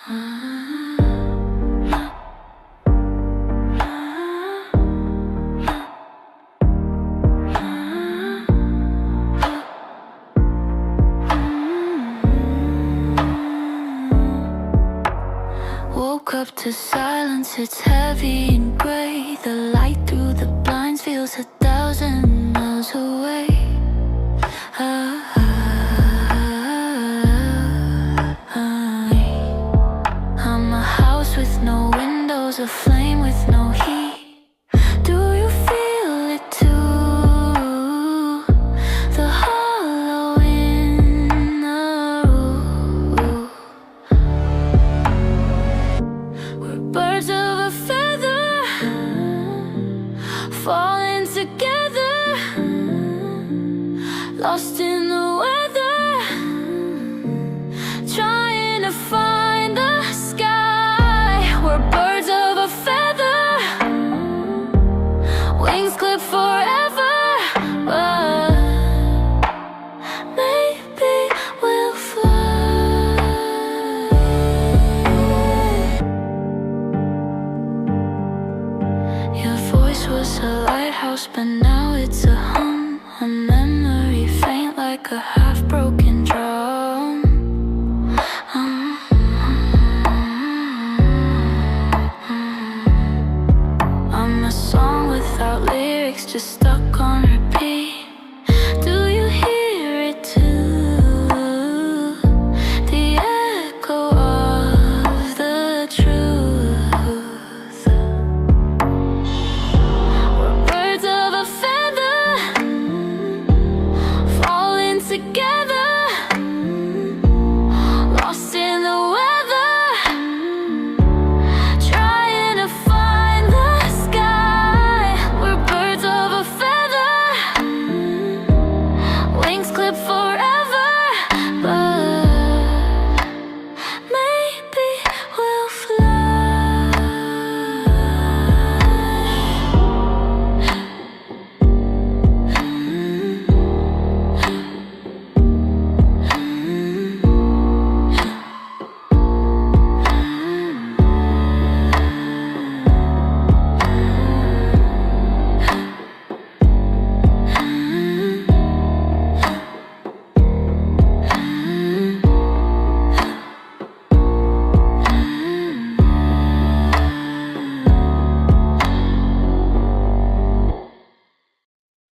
Woke up to silence, it's heavy and gray. The light through the blinds feels 1,000 miles away. I'm a house with no windows, a flame with no heat. Do you feel it too? The hollow in the roof. We're birds of a feather, falling together, lost in the weather, trying to find the sky. We're birds of a feather, wings clip forever, but maybe we'll fly. Your voice was a lighthouse, but now it's a hum, a memory faint like a half-broken drum. I'm a song without lyrics, just stuck on repeat.